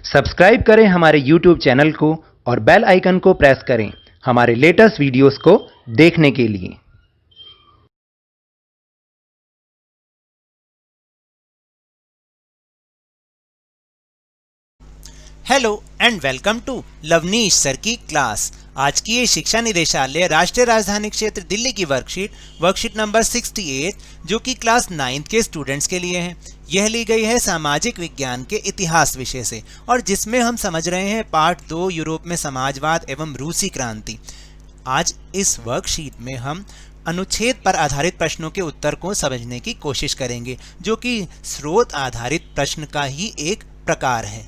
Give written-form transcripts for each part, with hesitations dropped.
Subscribe करें हमारे YouTube channel को और बेल आइकन को प्रेस करें हमारे लेटेस्ट वीडियोस को देखने के लिए। Hello and welcome to Lovneesh sir की क्लास। आज की ये शिक्षा निदेशालय राष्ट्रीय राजधानी क्षेत्र दिल्ली की वर्कशीट नंबर 68 जो कि क्लास 9th के स्टूडेंट्स के लिए है। यह ली गई है सामाजिक विज्ञान के इतिहास विषय से और जिसमें हम समझ रहे हैं पार्ट 2 यूरोप में समाजवाद एवं रूसी क्रांति। आज इस वर्कशीट में हम अनुच्छेद पर आधारित प्रश्नों के उत्तर को समझने की कोशिश करेंगे जो कि स्रोत आधारित प्रश्न का ही एक प्रकार है।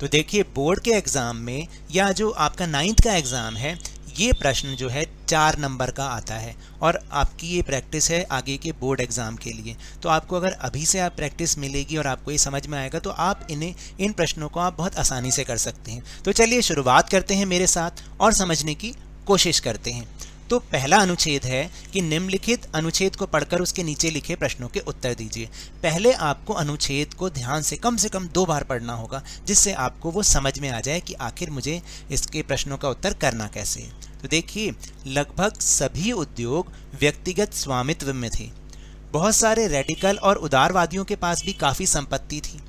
तो देखिए, बोर्ड के एग्जाम में या जो आपका 9th का एग्जाम है, ये प्रश्न जो है 4 नंबर का आता है और आपकी ये प्रैक्टिस है आगे के बोर्ड एग्जाम के लिए। तो आपको अगर अभी से आप प्रैक्टिस मिलेगी और आपको ये समझ में आएगा तो आप इन प्रश्नों को आप बहुत आसानी से कर सकते हैं। तो चलिए शुरुआत करते हैं मेरे साथ और समझने की कोशिश करते हैं। तो पहला अनुच्छेद है कि निम्नलिखित अनुच्छेद को पढ़कर उसके नीचे लिखे प्रश्नों के उत्तर दीजिए। पहले आपको अनुच्छेद को ध्यान से कम 2 बार पढ़ना होगा जिससे आपको वो समझ में आ जाए कि आखिर मुझे इसके प्रश्नों का उत्तर करना कैसे है। तो देखिए, लगभग सभी उद्योग व्यक्तिगत स्वामित्व में थे। बहुत सारे रेडिकल और उदारवादियों के पास भी काफ़ी संपत्ति थी।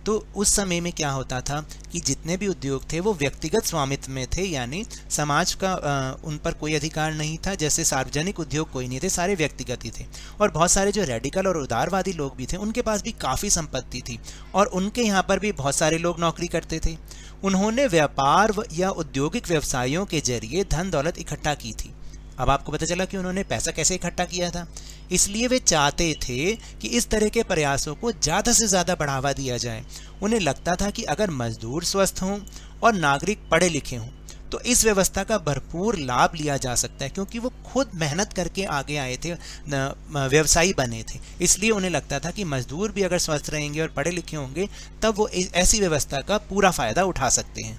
तो उस समय में क्या होता था कि जितने भी उद्योग थे वो व्यक्तिगत स्वामित्व में थे, यानी समाज का उन पर कोई अधिकार नहीं था। जैसे सार्वजनिक उद्योग कोई नहीं थे, सारे व्यक्तिगत ही थे। और बहुत सारे जो रेडिकल और उदारवादी लोग भी थे उनके पास भी काफ़ी संपत्ति थी और उनके यहाँ पर भी बहुत सारे लोग नौकरी करते थे। उन्होंने व्यापार या औद्योगिक व्यवसायों के जरिए धन दौलत इकट्ठा की थी। अब आपको पता चला कि उन्होंने पैसा कैसे इकट्ठा किया था। इसलिए वे चाहते थे कि इस तरह के प्रयासों को ज़्यादा से ज़्यादा बढ़ावा दिया जाए। उन्हें लगता था कि अगर मजदूर स्वस्थ हों और नागरिक पढ़े लिखे हों तो इस व्यवस्था का भरपूर लाभ लिया जा सकता है, क्योंकि वो खुद मेहनत करके आगे आए थे, व्यवसायी बने थे। इसलिए उन्हें लगता था कि मजदूर भी अगर स्वस्थ रहेंगे और पढ़े लिखे होंगे तब वो ऐसी व्यवस्था का पूरा फ़ायदा उठा सकते हैं।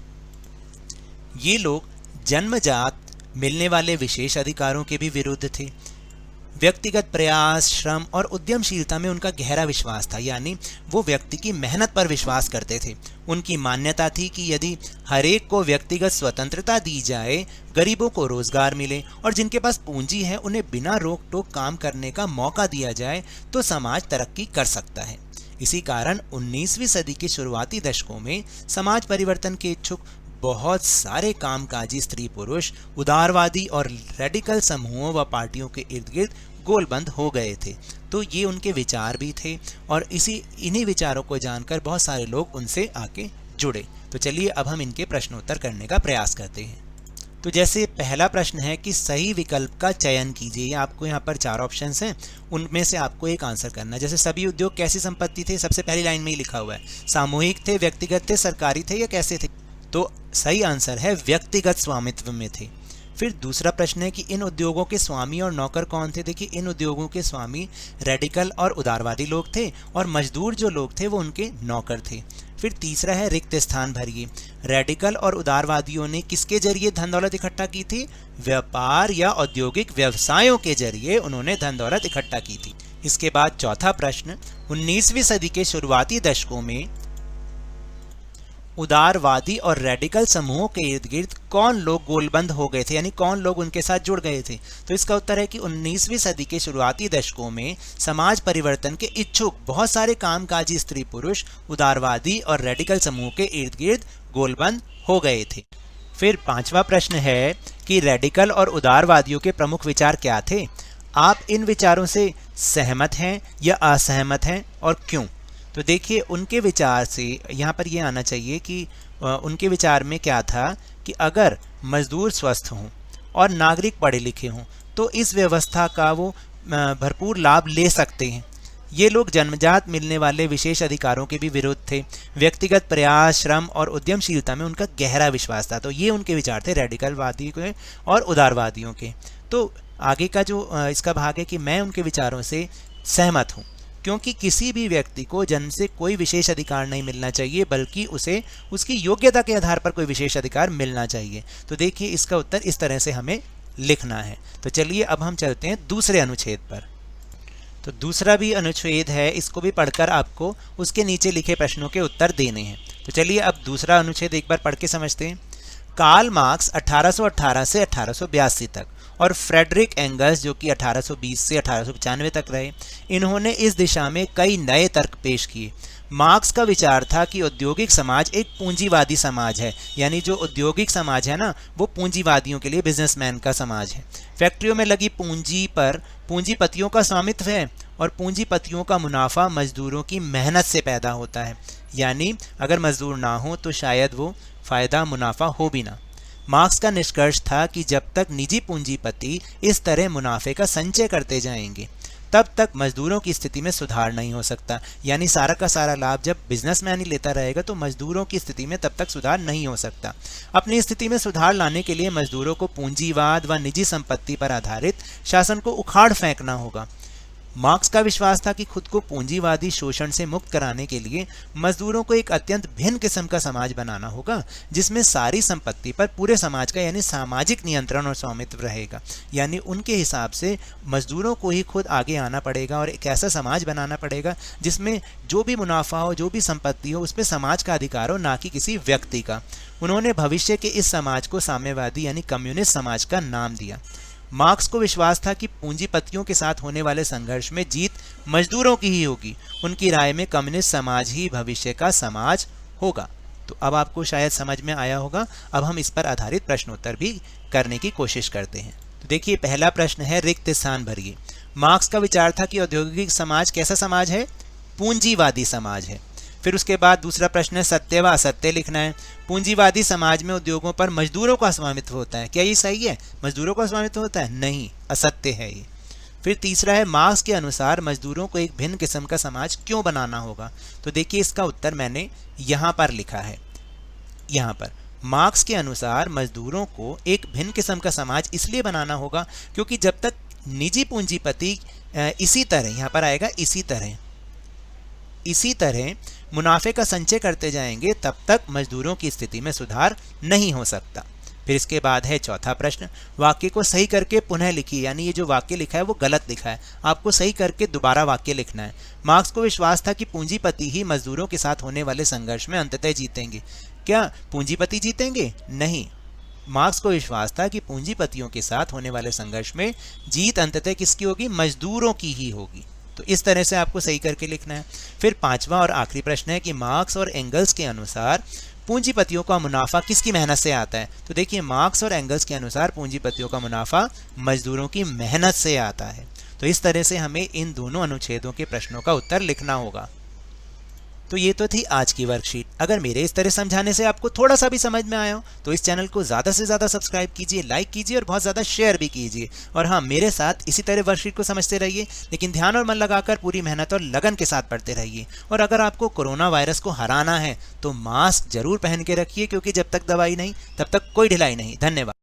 ये लोग जन्मजात मिलने वाले विशेष अधिकारों के भी विरुद्ध थे। व्यक्तिगत प्रयास, श्रम और उद्यमशीलता में उनका गहरा विश्वास था, यानी वो व्यक्ति की मेहनत पर विश्वास करते थे। उनकी मान्यता थी कि यदि हरेक को व्यक्तिगत स्वतंत्रता दी जाए, गरीबों को रोजगार मिले और जिनके पास पूंजी है उन्हें बिना रोक टोक काम करने का मौका दिया जाए तो समाज तरक्की कर सकता है। इसी कारण 19वीं सदी के शुरुआती दशकों में समाज परिवर्तन के इच्छुक बहुत सारे कामकाजी स्त्री पुरुष उदारवादी और रेडिकल समूहों व पार्टियों के इर्द गिर्द गोलबंद हो गए थे। तो ये उनके विचार भी थे और इन्हीं विचारों को जानकर बहुत सारे लोग उनसे आके जुड़े। तो चलिए अब हम इनके प्रश्नोत्तर करने का प्रयास करते हैं। तो जैसे पहला प्रश्न है कि सही विकल्प का चयन कीजिए। आपको यहाँ पर 4 ऑप्शंस हैं, उनमें से आपको एक आंसर करना है। जैसे सभी उद्योग कैसी संपत्ति थे, सबसे पहली लाइन में ही लिखा हुआ है। सामूहिक थे, व्यक्तिगत थे, सरकारी थे या कैसे थे? तो सही आंसर है व्यक्तिगत स्वामित्व में थे। फिर दूसरा प्रश्न है कि इन उद्योगों के स्वामी और नौकर कौन थे? देखिए, इन उद्योगों के स्वामी रेडिकल और उदारवादी लोग थे और मजदूर जो लोग थे वो उनके नौकर थे। फिर तीसरा है रिक्त स्थान भरिए। रेडिकल और उदारवादियों ने किसके जरिए धन दौलत इकट्ठा की थी? व्यापार या औद्योगिक व्यवसायों के जरिए उन्होंने धन दौलत इकट्ठा की थी। इसके बाद चौथा प्रश्न, 19वीं सदी के शुरुआती दशकों में उदारवादी और रेडिकल समूहों के इर्द गिर्द कौन लोग गोलबंद हो गए थे, यानी कौन लोग उनके साथ जुड़ गए थे? तो इसका उत्तर है कि 19वीं सदी के शुरुआती दशकों में समाज परिवर्तन के इच्छुक बहुत सारे कामकाजी स्त्री पुरुष उदारवादी और रेडिकल समूह के इर्द गिर्द गोलबंद हो गए थे। फिर 5वां प्रश्न है कि रेडिकल और उदारवादियों के प्रमुख विचार क्या थे? आप इन विचारों से सहमत हैं या असहमत हैं और क्यों? तो देखिए, उनके विचार से यहाँ पर ये आना चाहिए कि उनके विचार में क्या था कि अगर मजदूर स्वस्थ हों और नागरिक पढ़े लिखे हों तो इस व्यवस्था का वो भरपूर लाभ ले सकते हैं। ये लोग जन्मजात मिलने वाले विशेष अधिकारों के भी विरुद्ध थे। व्यक्तिगत प्रयास, श्रम और उद्यमशीलता में उनका गहरा विश्वास था। तो ये उनके विचार थे रेडिकलवादी के और उदारवादियों के। तो आगे का जो इसका भाग है कि मैं उनके विचारों से सहमत हूँ, क्योंकि किसी भी व्यक्ति को जन्म से कोई विशेष अधिकार नहीं मिलना चाहिए, बल्कि उसे उसकी योग्यता के आधार पर कोई विशेष अधिकार मिलना चाहिए। तो देखिए, इसका उत्तर इस तरह से हमें लिखना है। तो चलिए अब हम चलते हैं दूसरे अनुच्छेद पर। तो दूसरा भी अनुच्छेद है, इसको भी पढ़कर आपको उसके नीचे लिखे प्रश्नों के उत्तर देने हैं। तो चलिए अब दूसरा अनुच्छेद एक बार पढ़ के समझते हैं। कार्ल मार्क्स 1818 से 1882 तक और फ्रेडरिक एंगल्स जो कि 1820 से 1895 तक रहे, इन्होंने इस दिशा में कई नए तर्क पेश किए। मार्क्स का विचार था कि औद्योगिक समाज एक पूंजीवादी समाज है, यानी जो औद्योगिक समाज है ना, वो पूंजीवादियों के लिए, बिजनेसमैन का समाज है। फैक्ट्रियों में लगी पूंजी पर पूंजीपतियों का स्वामित्व है और पूंजीपतियों का मुनाफा मजदूरों की मेहनत से पैदा होता है, यानी अगर मजदूर ना हो तो शायद वो फायदा मुनाफा हो भी ना। मार्क्स का निष्कर्ष था कि जब तक निजी पूंजीपति इस तरह मुनाफे का संचय करते जाएंगे तब तक मजदूरों की स्थिति में सुधार नहीं हो सकता, यानी सारा का सारा लाभ जब बिजनेसमैन ही लेता रहेगा तो मजदूरों की स्थिति में तब तक सुधार नहीं हो सकता। अपनी स्थिति में सुधार लाने के लिए मजदूरों को पूंजीवाद व निजी संपत्ति पर आधारित शासन को उखाड़ फेंकना होगा। मार्क्स का विश्वास था कि खुद को पूंजीवादी शोषण से मुक्त कराने के लिए मजदूरों को एक अत्यंत भिन्न किस्म का समाज बनाना होगा, जिसमें सारी संपत्ति पर पूरे समाज का यानी सामाजिक नियंत्रण और स्वामित्व रहेगा। यानी उनके हिसाब से मजदूरों को ही खुद आगे आना पड़ेगा और एक ऐसा समाज बनाना पड़ेगा जिसमें जो भी मुनाफा हो, जो भी संपत्ति हो, उसमें समाज का अधिकार हो, ना कि किसी व्यक्ति का। उन्होंने भविष्य के इस समाज को साम्यवादी यानी कम्युनिस्ट समाज का नाम दिया। मार्क्स को विश्वास था कि पूंजीपतियों के साथ होने वाले संघर्ष में जीत मजदूरों की ही होगी। उनकी राय में कम्युनिस्ट समाज ही भविष्य का समाज होगा। तो अब आपको शायद समझ में आया होगा। अब हम इस पर आधारित प्रश्नोत्तर भी करने की कोशिश करते हैं। तो देखिए, पहला प्रश्न है, रिक्त स्थान भरिए। मार्क्स का विचार था कि औद्योगिक समाज कैसा समाज है? पूंजीवादी समाज है। फिर उसके बाद दूसरा प्रश्न है, सत्य व असत्य लिखना है। पूंजीवादी समाज में उद्योगों पर मजदूरों का स्वामित्व होता है, क्या ये सही है? मजदूरों का स्वामित्व होता है? नहीं, असत्य है ये। फिर तीसरा है, मार्क्स के अनुसार मजदूरों को एक भिन्न किस्म का समाज क्यों बनाना होगा? तो देखिए, इसका उत्तर मैंने यहाँ पर लिखा है। यहाँ पर मार्क्स के अनुसार मजदूरों को एक भिन्न किस्म का समाज इसलिए बनाना होगा क्योंकि जब तक निजी पूंजीपति इसी तरह, यहाँ पर आएगा इसी तरह मुनाफे का संचय करते जाएंगे तब तक मजदूरों की स्थिति में सुधार नहीं हो सकता। फिर इसके बाद है चौथा प्रश्न, वाक्य को सही करके पुनः लिखिए। यानी ये जो वाक्य लिखा है वो गलत लिखा है, आपको सही करके दोबारा वाक्य लिखना है। मार्क्स को विश्वास था कि पूंजीपति ही मजदूरों के साथ होने वाले संघर्ष में अंततः जीतेंगे। क्या पूंजीपति जीतेंगे? नहीं, मार्क्स को विश्वास था कि पूंजीपतियों के साथ होने वाले संघर्ष में जीत अंततः किसकी होगी? मजदूरों की ही होगी। तो इस तरह से आपको सही करके लिखना है। फिर पांचवा और आखिरी प्रश्न है कि मार्क्स और एंगल्स के अनुसार पूंजीपतियों का मुनाफा किसकी मेहनत से आता है? तो देखिए, मार्क्स और एंगल्स के अनुसार पूंजीपतियों का मुनाफा मजदूरों की मेहनत से आता है। तो इस तरह से हमें इन दोनों अनुच्छेदों के प्रश्नों का उत्तर लिखना होगा। तो ये तो थी आज की वर्कशीट। अगर मेरे इस तरह समझाने से आपको थोड़ा सा भी समझ में आया हो तो इस चैनल को ज़्यादा से ज़्यादा सब्सक्राइब कीजिए, लाइक कीजिए और बहुत ज़्यादा शेयर भी कीजिए। और हाँ, मेरे साथ इसी तरह वर्कशीट को समझते रहिए, लेकिन ध्यान और मन लगाकर पूरी मेहनत और लगन के साथ पढ़ते रहिए। और अगर आपको कोरोना वायरस को हराना है तो मास्क जरूर पहन के रखिए, क्योंकि जब तक दवाई नहीं तब तक कोई ढिलाई नहीं। धन्यवाद।